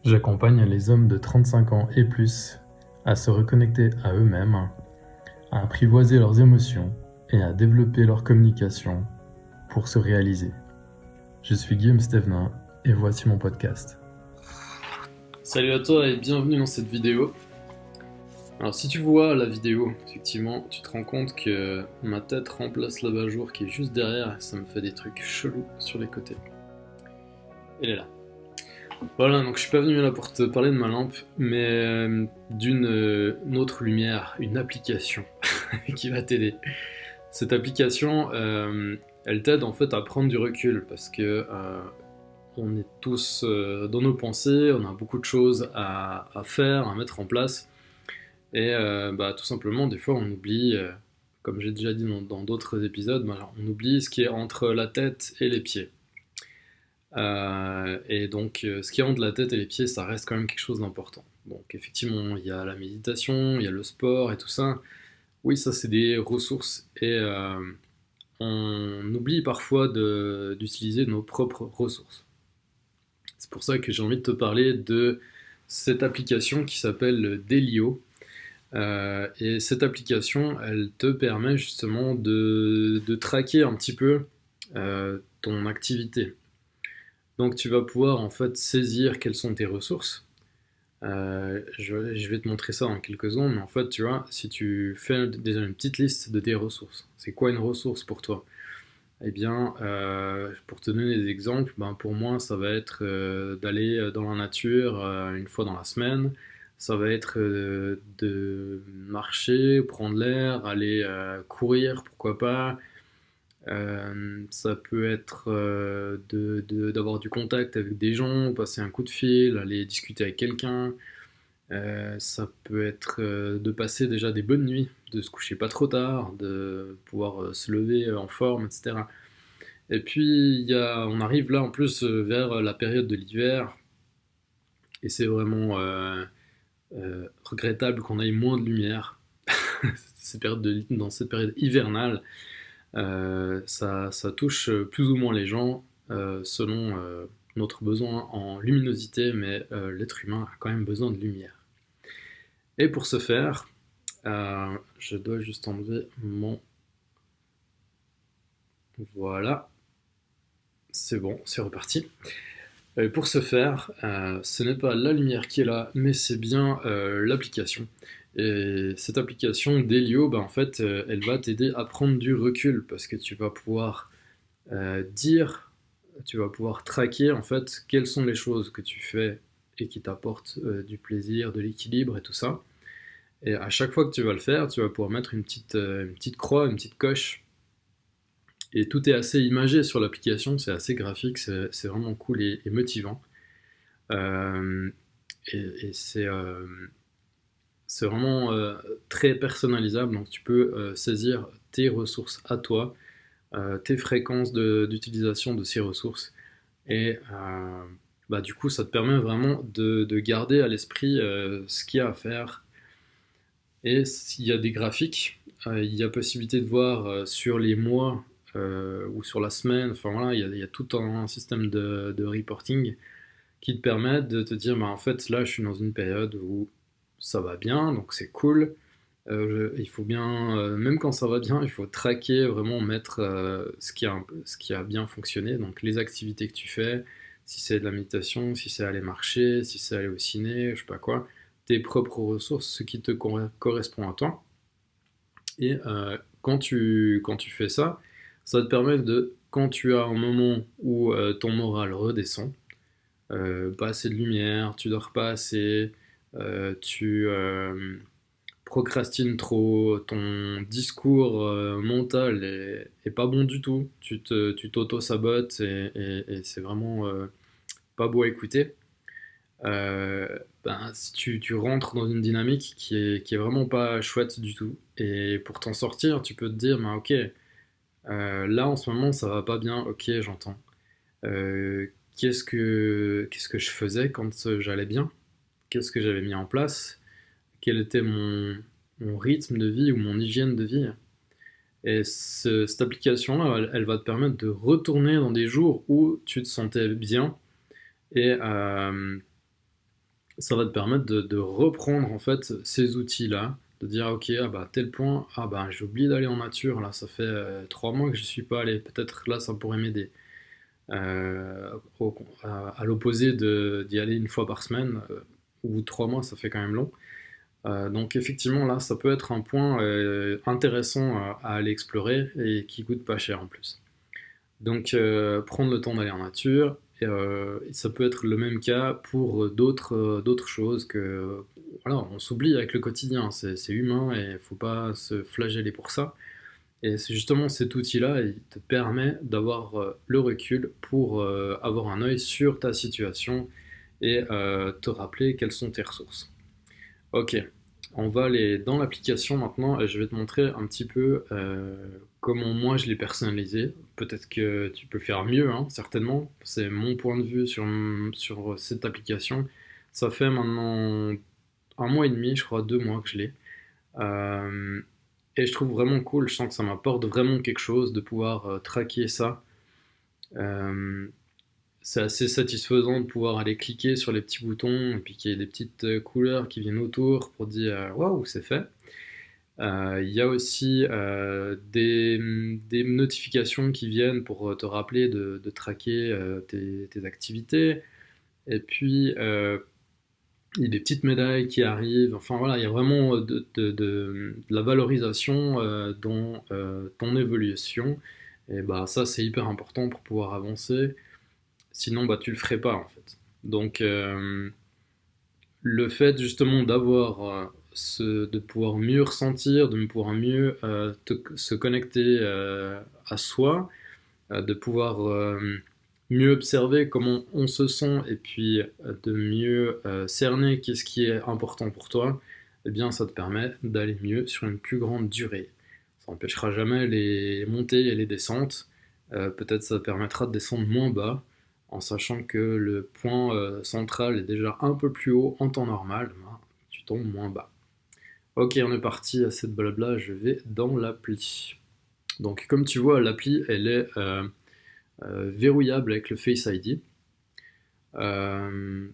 J'accompagne les hommes de 35 ans et plus à se reconnecter à eux-mêmes, à apprivoiser leurs émotions et à développer leur communication pour se réaliser. Je suis Guillaume Stevenin et voici mon podcast. Salut à toi et bienvenue dans cette vidéo. Alors si tu vois la vidéo, effectivement, tu te rends compte que ma tête remplace l'abat-jour qui est juste derrière et ça me fait des trucs chelous sur les côtés. Elle est là. Voilà, donc je suis pas venu là pour te parler de ma lampe, mais d'une autre lumière, une application qui va t'aider. Cette application, elle t'aide en fait à prendre du recul parce que on est tous dans nos pensées, on a beaucoup de choses à faire, à mettre en place. Et tout simplement, des fois, on oublie, comme j'ai déjà dit dans d'autres épisodes, on oublie ce qui est entre la tête et les pieds. Et donc, ce qui est entre la tête et les pieds, ça reste quand même quelque chose d'important. Donc, effectivement, il y a la méditation, il y a le sport et tout ça. Oui, ça, c'est des ressources. Et on oublie parfois d'utiliser nos propres ressources. C'est pour ça que j'ai envie de te parler de cette application qui s'appelle Delio. Et cette application, elle te permet justement de traquer un petit peu ton activité. Donc tu vas pouvoir en fait saisir quelles sont tes ressources. Je vais te montrer ça dans quelques secondes, mais en fait, tu vois, si tu fais déjà une petite liste de tes ressources, c'est quoi une ressource pour toi? Eh bien, pour te donner des exemples, ben pour moi, ça va être d'aller dans la nature une fois dans la semaine. Ça va être de marcher, prendre l'air, aller courir, pourquoi pas. Ça peut être d'avoir du contact avec des gens, passer un coup de fil, aller discuter avec quelqu'un. Ça peut être de passer déjà des bonnes nuits, de se coucher pas trop tard, de pouvoir se lever en forme, etc. Et puis, on arrive là en plus vers la période de l'hiver, et c'est vraiment regrettable qu'on ait moins de lumière dans cette période hivernale. Ça touche plus ou moins les gens selon notre besoin en luminosité, mais l'être humain a quand même besoin de lumière. Et pour ce faire, je dois juste enlever mon... Voilà, c'est bon, c'est reparti. Pour ce faire, ce n'est pas la lumière qui est là, mais c'est bien l'application. Et cette application Delio, en fait, elle va t'aider à prendre du recul parce que tu vas pouvoir dire, tu vas pouvoir traquer en fait quelles sont les choses que tu fais et qui t'apportent du plaisir, de l'équilibre et tout ça. Et à chaque fois que tu vas le faire, tu vas pouvoir mettre une petite croix, une petite coche. Et tout est assez imagé sur l'application, c'est assez graphique, c'est vraiment cool et motivant. Euh, et c'est vraiment très personnalisable, donc tu peux saisir tes ressources à toi, tes fréquences d'utilisation de ces ressources, et du coup ça te permet vraiment de garder à l'esprit ce qu'il y a à faire. Et s'il y a des graphiques, il y a possibilité de voir sur les mois ou sur la semaine, enfin voilà, il y a tout un système de reporting qui te permettent de te dire, en fait, là, je suis dans une période où ça va bien, donc c'est cool. Il faut bien, même quand ça va bien, il faut traquer, vraiment mettre ce qui a bien fonctionné, donc les activités que tu fais, si c'est de la méditation, si c'est aller marcher, si c'est aller au ciné, je sais pas quoi, tes propres ressources, ce qui te correspond à toi. Et quand tu fais ça, ça te permet de, quand tu as un moment où ton moral redescend, pas assez de lumière, tu dors pas assez, tu procrastines trop, ton discours mental est pas bon du tout, tu t'auto-sabotes et c'est vraiment pas beau à écouter. Si tu rentres dans une dynamique qui est vraiment pas chouette du tout. Et pour t'en sortir, tu peux te dire, ok, là en ce moment ça va pas bien, ok, j'entends. Qu'est-ce que je faisais quand j'allais bien? Qu'est-ce que j'avais mis en place? Quel était mon rythme de vie ou mon hygiène de vie? Et cette application-là, elle va te permettre de retourner dans des jours où tu te sentais bien et Ça va te permettre de reprendre en fait ces outils-là, de dire ok, ah bah tel point, ah bah j'ai oublié d'aller en nature, là ça fait 3 mois que je suis pas allé, peut-être là ça pourrait m'aider. À l'opposé d'y aller une fois par semaine, ou 3 mois ça fait quand même long. Donc effectivement là ça peut être un point intéressant à aller explorer et qui coûte pas cher en plus. Donc prendre le temps d'aller en nature, et ça peut être le même cas pour d'autres choses que voilà, on s'oublie avec le quotidien, c'est humain et il faut pas se flageller pour ça. Et c'est justement cet outil-là, il te permet d'avoir le recul pour avoir un œil sur ta situation et te rappeler quelles sont tes ressources. Ok, on va aller dans l'application maintenant et je vais te montrer un petit peu comment moi je l'ai personnalisé. Peut-être que tu peux faire mieux, hein, certainement. C'est mon point de vue sur cette application. Ça fait maintenant 1 mois et demi, je crois 2 mois que je l'ai. Euh, et je trouve vraiment cool, je sens que ça m'apporte vraiment quelque chose de pouvoir traquer ça. Euh, c'est assez satisfaisant de pouvoir aller cliquer sur les petits boutons et puis qu'il y ait des petites couleurs qui viennent autour pour dire waouh, c'est fait. Il y a aussi des notifications qui viennent pour te rappeler de traquer tes activités. Et puis il y a des petites médailles qui arrivent. Enfin voilà, il y a vraiment de la valorisation dans ton évolution. Et bah ça c'est hyper important pour pouvoir avancer. Sinon bah tu le ferais pas en fait. Donc le fait justement d'avoir de pouvoir mieux ressentir, de pouvoir mieux se connecter à soi, de pouvoir mieux observer comment on se sent et puis de mieux cerner qu'est-ce qui est important pour toi, eh bien ça te permet d'aller mieux sur une plus grande durée. Ça n'empêchera jamais les montées et les descentes. Peut-être ça te permettra de descendre moins bas en sachant que le point central est déjà un peu plus haut en temps normal, ben, tu tombes moins bas. Ok, on est parti à cette blabla, je vais dans l'appli. Donc comme tu vois, l'appli elle est verrouillable avec le Face ID. Euh,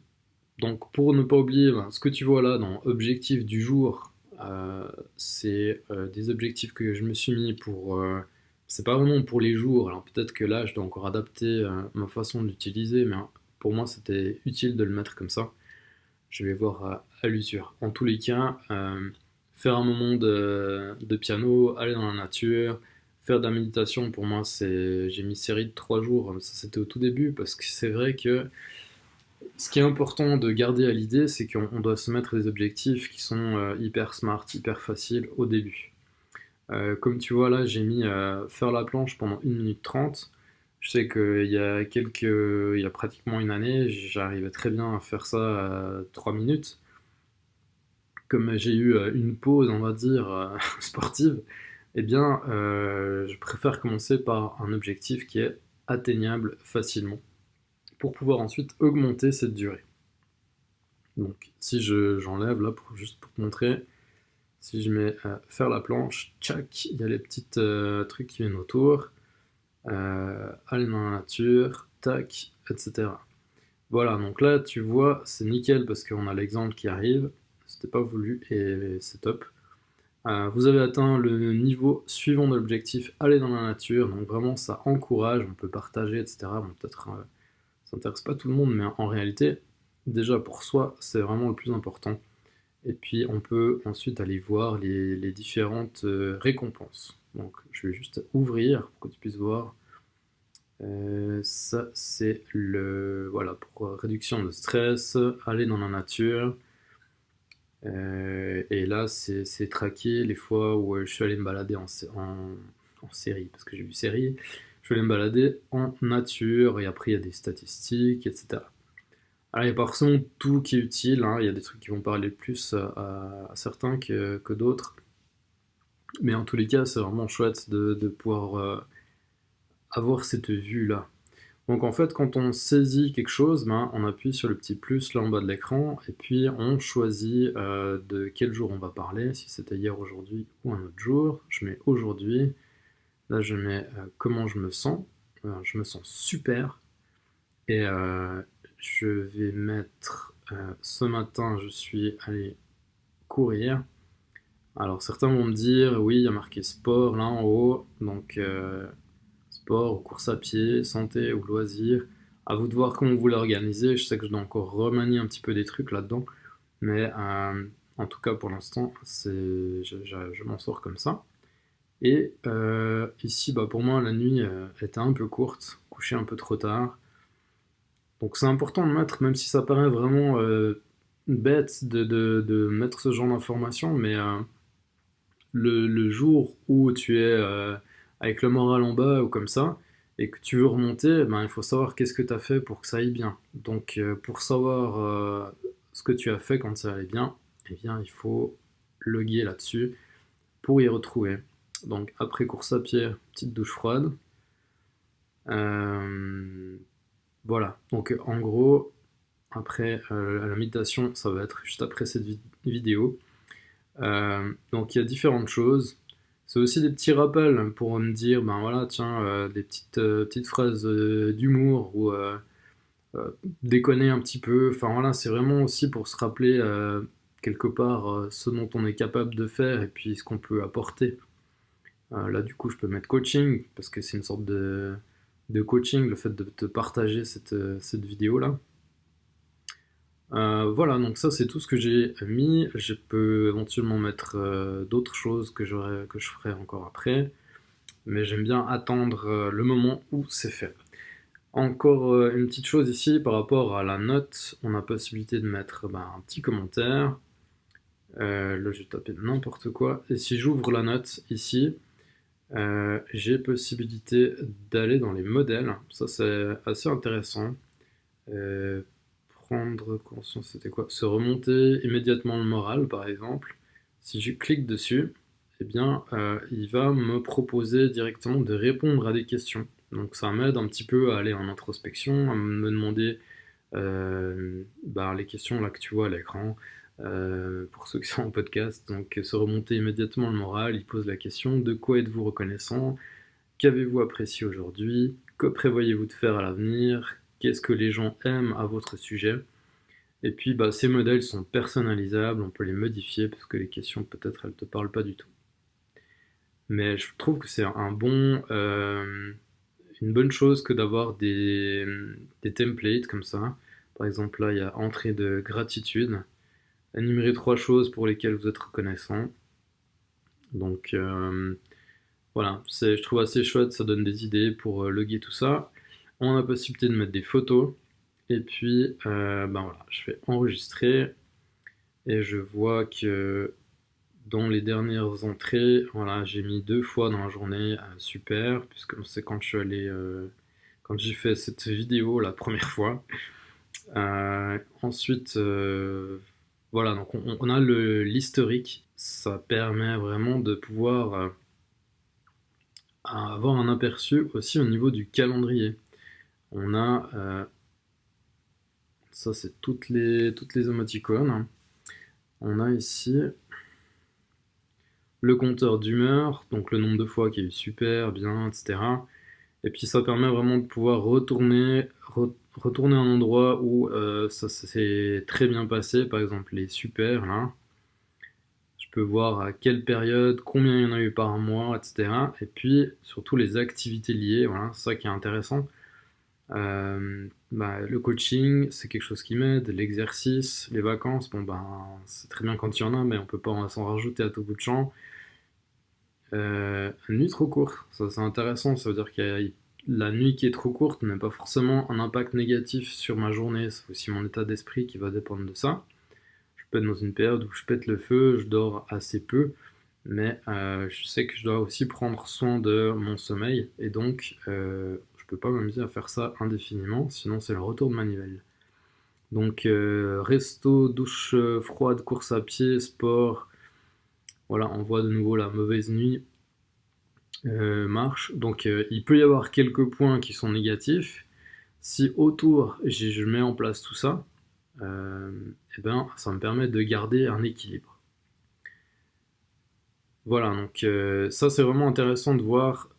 donc pour ne pas oublier, ben, ce que tu vois là dans objectifs du jour, c'est des objectifs que je me suis mis pour... c'est pas vraiment pour les jours, alors peut-être que là je dois encore adapter ma façon d'utiliser, mais pour moi c'était utile de le mettre comme ça. Je vais voir à l'usure. En tous les cas, faire un moment de piano, aller dans la nature, faire de la méditation, pour moi, c'est j'ai mis série de 3 jours. Ça, c'était au tout début parce que c'est vrai que ce qui est important de garder à l'idée, c'est qu'on doit se mettre des objectifs qui sont hyper smart, hyper faciles au début. Comme tu vois là, j'ai mis faire la planche pendant 1 minute 30. Je sais il y a pratiquement une année, j'arrivais très bien à faire ça à 3 minutes. Comme j'ai eu une pause, on va dire, sportive, eh bien, je préfère commencer par un objectif qui est atteignable facilement pour pouvoir ensuite augmenter cette durée. Donc, si j'enlève là, juste pour te montrer, si je mets faire la planche, tchac, il y a les petits trucs qui viennent autour, aller dans la nature, tac, etc. Voilà, donc là, tu vois, c'est nickel parce qu'on a l'exemple qui arrive, c'était pas voulu et c'est top. Vous avez atteint le niveau suivant de l'objectif, aller dans la nature, donc vraiment ça encourage, on peut partager, etc. Bon, peut-être ça n'intéresse pas tout le monde, mais en réalité, déjà pour soi, c'est vraiment le plus important. Et puis on peut ensuite aller voir les différentes récompenses. Donc je vais juste ouvrir pour que tu puisses voir. Ça c'est le voilà pour réduction de stress, aller dans la nature. Et là, c'est traqué les fois où je suis allé me balader en série, parce que j'ai vu série. Je suis allé me balader en nature, et après il y a des statistiques, etc. Alors il n'y a pas forcément tout qui est utile, hein. Il y a des trucs qui vont parler plus à certains que d'autres. Mais en tous les cas, c'est vraiment chouette de pouvoir avoir cette vue-là. Donc en fait, quand on saisit quelque chose, ben, on appuie sur le petit plus là en bas de l'écran et puis on choisit de quel jour on va parler, si c'était hier, aujourd'hui ou un autre jour. Je mets aujourd'hui. Là, je mets comment je me sens. Je me sens super. Et je vais mettre ce matin, je suis allé courir. Alors certains vont me dire, oui, il y a marqué sport là en haut, donc sport ou course à pied, santé ou loisir. À vous de voir comment vous l'organisez. Je sais que je dois encore remanier un petit peu des trucs là-dedans, mais en tout cas pour l'instant, je m'en sors comme ça. Et ici, bah, pour moi, la nuit était un peu courte, couché un peu trop tard. Donc c'est important de mettre, même si ça paraît vraiment bête de mettre ce genre d'informations, mais le jour où tu es avec le moral en bas ou comme ça, et que tu veux remonter, ben, il faut savoir qu'est-ce que tu as fait pour que ça aille bien. Donc pour savoir ce que tu as fait quand ça allait bien, eh bien il faut loguer là-dessus pour y retrouver. Donc après course à pied, petite douche froide. Euh, voilà, donc en gros, après la méditation, ça va être juste après cette vidéo. Donc il y a différentes choses. C'est aussi des petits rappels pour me dire, ben voilà, tiens, des petites phrases d'humour ou déconner un petit peu. Enfin voilà, c'est vraiment aussi pour se rappeler quelque part ce dont on est capable de faire et puis ce qu'on peut apporter. Là, du coup, je peux mettre coaching parce que c'est une sorte de coaching, le fait de te partager cette vidéo-là. Voilà, donc ça c'est tout ce que j'ai mis. Je peux éventuellement mettre d'autres choses que je ferai encore après, mais j'aime bien attendre le moment où c'est fait. Encore une petite chose ici par rapport à la note, on a possibilité de mettre un petit commentaire. Là j'ai tapé n'importe quoi. Et si j'ouvre la note ici, j'ai possibilité d'aller dans les modèles. Ça c'est assez intéressant. Euh, Prendre conscience, c'était quoi? Se remonter immédiatement le moral, par exemple. Si je clique dessus, eh bien, il va me proposer directement de répondre à des questions. Donc ça m'aide un petit peu à aller en introspection, à me demander les questions là que tu vois à l'écran, pour ceux qui sont en podcast. Donc se remonter immédiatement le moral, il pose la question: de quoi êtes-vous reconnaissant? Qu'avez-vous apprécié aujourd'hui? Que prévoyez-vous de faire à l'avenir? Qu'est-ce que les gens aiment à votre sujet? Et puis ces modèles sont personnalisables, on peut les modifier parce que les questions peut-être elles te parlent pas du tout. Mais je trouve que c'est une bonne chose que d'avoir des templates comme ça. Par exemple là il y a entrée de gratitude, énumérer 3 choses pour lesquelles vous êtes reconnaissant. Donc voilà, je trouve assez chouette, ça donne des idées pour loguer tout ça. On a la possibilité de mettre des photos. Et puis, voilà, je fais enregistrer. Et je vois que dans les dernières entrées, voilà, j'ai mis 2 fois dans la journée, super, puisque c'est quand je suis allé, quand j'ai fait cette vidéo la première fois. Ensuite, voilà, donc on a l'historique. Ça permet vraiment de pouvoir avoir un aperçu aussi au niveau du calendrier. On a, ça c'est toutes les émoticônes. On a ici le compteur d'humeur, donc le nombre de fois qu'il y a eu super, bien, etc. Et puis ça permet vraiment de pouvoir retourner à un endroit où ça s'est très bien passé, par exemple les super là. Je peux voir à quelle période, combien il y en a eu par mois, etc. Et puis surtout les activités liées, voilà, c'est ça qui est intéressant. Le coaching, c'est quelque chose qui m'aide. L'exercice, les vacances, c'est très bien quand il y en a, mais on peut pas s'en rajouter à tout bout de champ. Une nuit trop courte, ça c'est intéressant, ça veut dire que la nuit qui est trop courte n'a pas forcément un impact négatif sur ma journée, c'est aussi mon état d'esprit qui va dépendre de ça. Je peux être dans une période où je pète le feu, je dors assez peu, mais je sais que je dois aussi prendre soin de mon sommeil, et donc je peux pas m'amuser à faire ça indéfiniment, sinon c'est le retour de manivelle. Donc resto, douche froide, course à pied, sport, voilà, on voit de nouveau la mauvaise nuit marche. Donc il peut y avoir quelques points qui sont négatifs. Si autour je mets en place tout ça, ça me permet de garder un équilibre. Voilà, donc ça c'est vraiment intéressant de voir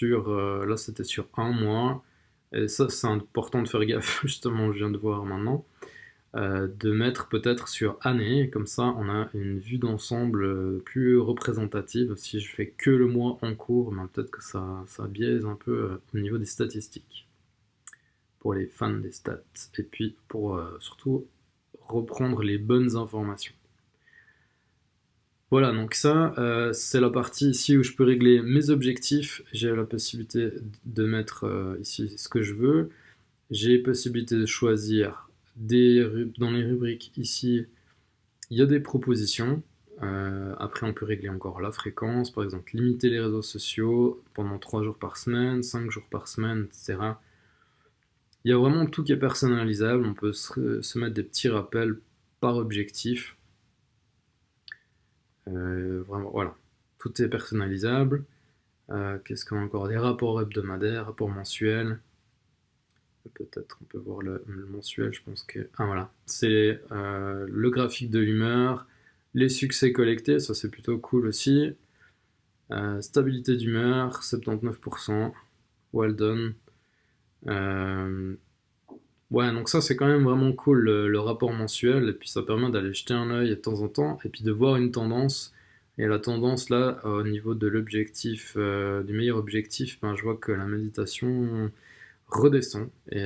là c'était sur un mois, et ça c'est important de faire gaffe, justement je viens de voir maintenant. de mettre peut-être sur année, comme ça on a une vue d'ensemble plus représentative. Si je fais que le mois en cours, ben peut-être que ça biaise un peu au niveau des statistiques, pour les fans des stats, et puis pour surtout reprendre les bonnes informations. Voilà, donc ça, c'est la partie ici où je peux régler mes objectifs. J'ai la possibilité de mettre ici ce que je veux. J'ai possibilité de choisir dans les rubriques ici, il y a des propositions. Après, on peut régler encore la fréquence, par exemple, limiter les réseaux sociaux pendant 3 jours par semaine, 5 jours par semaine, etc. Il y a vraiment tout qui est personnalisable. On peut se mettre des petits rappels par objectif. Vraiment, voilà. Tout est personnalisable. Qu'est-ce qu'on a encore? Des rapports hebdomadaires, rapports mensuels. Peut-être on peut voir le mensuel, je pense que... Ah voilà, c'est le graphique de l'humeur, les succès collectés, ça c'est plutôt cool aussi. Stabilité d'humeur, 79%, well done. Ouais, donc ça c'est quand même vraiment cool le rapport mensuel, et puis ça permet d'aller jeter un œil de temps en temps, et puis de voir une tendance. Et la tendance là, au niveau de l'objectif, du meilleur objectif, ben, je vois que la méditation redescend. Et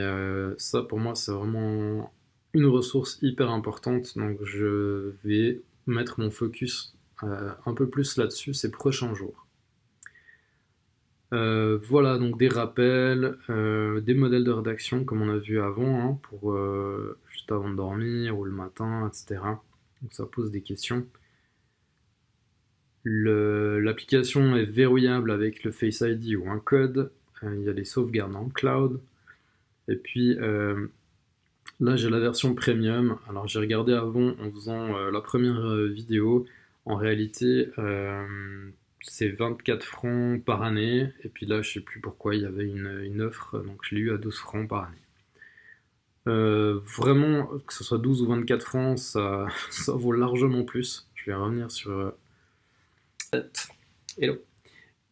ça, pour moi, c'est vraiment une ressource hyper importante. Donc, je vais mettre mon focus un peu plus là-dessus ces prochains jours. Voilà, donc des rappels, des modèles de rédaction comme on a vu avant, hein, pour juste avant de dormir ou le matin, etc. Donc, ça pose des questions. L'application est verrouillable avec le Face ID ou un code. Il y a des sauvegardes en cloud. Et puis là j'ai la version premium. Alors j'ai regardé avant en faisant la première vidéo. En réalité c'est 24 francs par année. Et puis là je sais plus pourquoi il y avait une offre. Donc je l'ai eu à 12 francs par année. Vraiment, que ce soit 12 ou 24 francs, ça, ça vaut largement plus. Je vais revenir sur... Hello.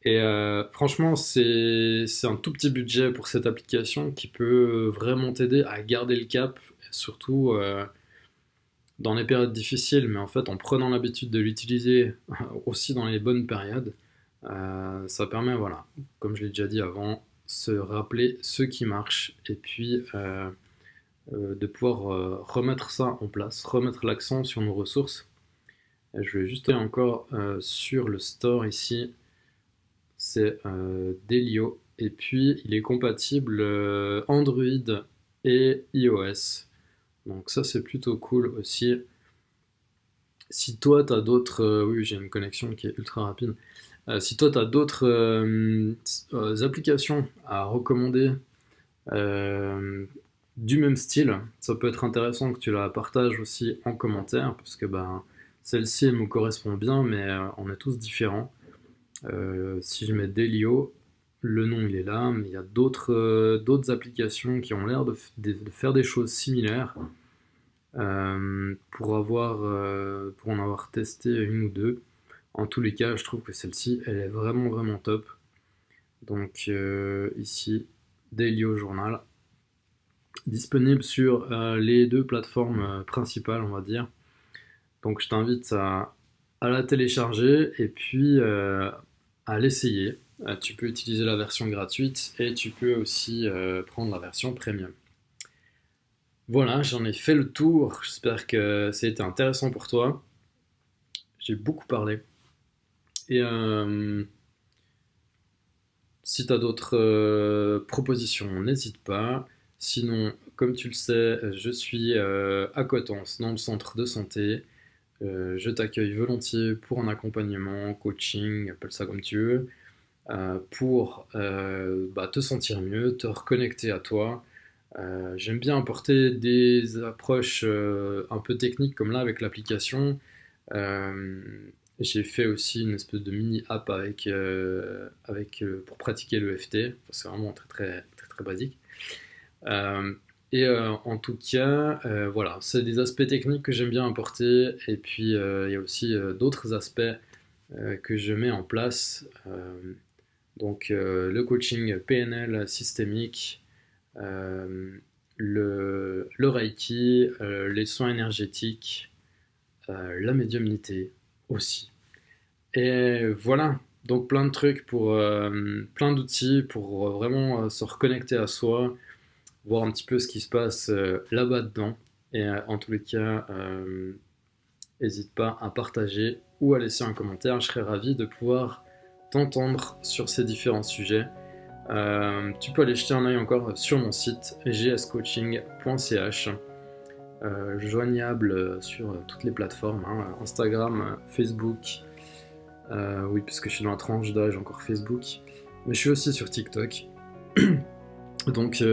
Et franchement, c'est un tout petit budget pour cette application qui peut vraiment t'aider à garder le cap, surtout dans les périodes difficiles, mais en fait en prenant l'habitude de l'utiliser aussi dans les bonnes périodes, ça permet, voilà, comme je l'ai déjà dit avant, se rappeler ce qui marche et puis de pouvoir remettre ça en place, remettre l'accent sur nos ressources. Et je vais juste aller encore sur le store ici. C'est Delio, et puis il est compatible Android et iOS. Donc ça c'est plutôt cool aussi. Si toi t'as d'autres... oui, j'ai une connexion qui est ultra rapide. Si toi t'as d'autres applications à recommander du même style, ça peut être intéressant que tu la partages aussi en commentaire, parce que ben, celle-ci elle me correspond bien, mais on est tous différents. Si je mets Delio, le nom il est là, mais il y a d'autres applications qui ont l'air de faire des choses similaires. Pour en avoir testé une ou deux. En tous les cas, je trouve que celle-ci, elle est vraiment vraiment top. Donc ici, Delio Journal, disponible sur les deux plateformes principales, on va dire. Donc je t'invite à la télécharger et puis à l'essayer. Tu peux utiliser la version gratuite et tu peux aussi prendre la version premium. Voilà, j'en ai fait le tour. J'espère que ça a été intéressant pour toi. J'ai beaucoup parlé. Et si tu as d'autres propositions, n'hésite pas. Sinon, comme tu le sais, je suis à Coutances, dans le centre de santé. Je t'accueille volontiers pour un accompagnement, coaching, appelle ça comme tu veux, pour te sentir mieux, te reconnecter à toi. J'aime bien apporter des approches un peu techniques comme là avec l'application. Euh, j'ai fait aussi une espèce de mini app pour pratiquer l'EFT. Enfin, c'est vraiment très très très très basique. Et en tout cas, voilà, c'est des aspects techniques que j'aime bien apporter. Et puis il y a aussi d'autres aspects que je mets en place. Donc le coaching PNL systémique, le Reiki, les soins énergétiques, la médiumnité aussi. Et voilà, donc plein de trucs plein d'outils pour vraiment se reconnecter à soi, voir un petit peu ce qui se passe là-bas dedans. Et en tous les cas, n'hésite pas à partager ou à laisser un commentaire. Je serais ravi de pouvoir t'entendre sur ces différents sujets. Tu peux aller jeter un œil encore sur mon site gscoaching.ch, joignable sur toutes les plateformes, hein, Instagram, Facebook. Oui, puisque je suis dans la tranche d'âge encore Facebook, mais je suis aussi sur TikTok. Donc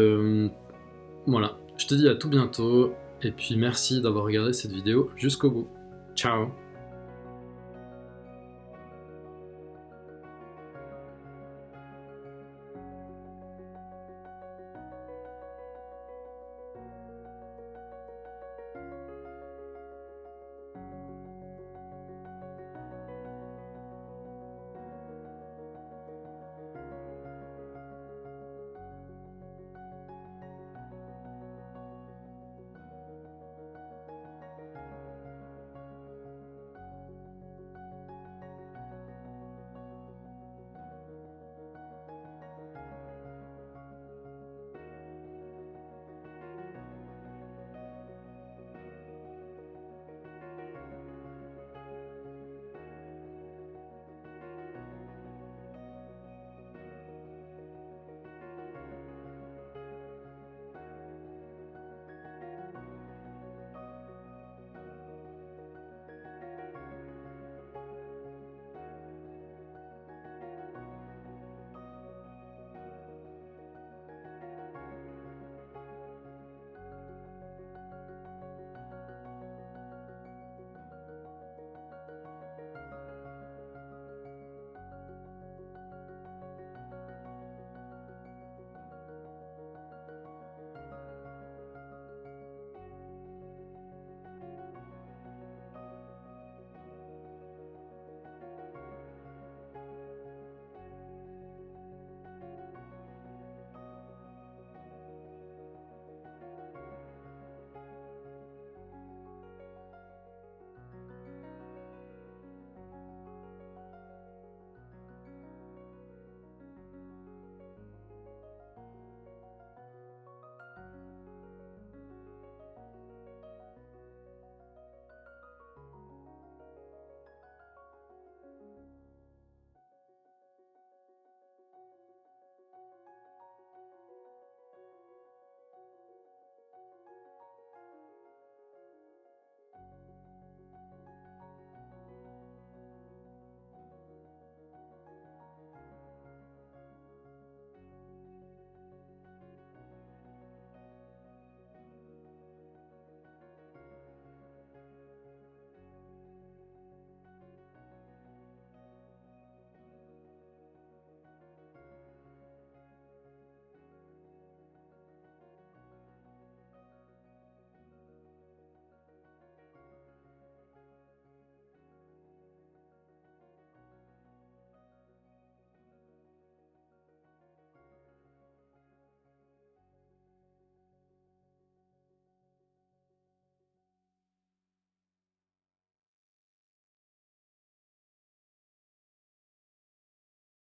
voilà, je te dis à tout bientôt, et puis merci d'avoir regardé cette vidéo jusqu'au bout. Ciao!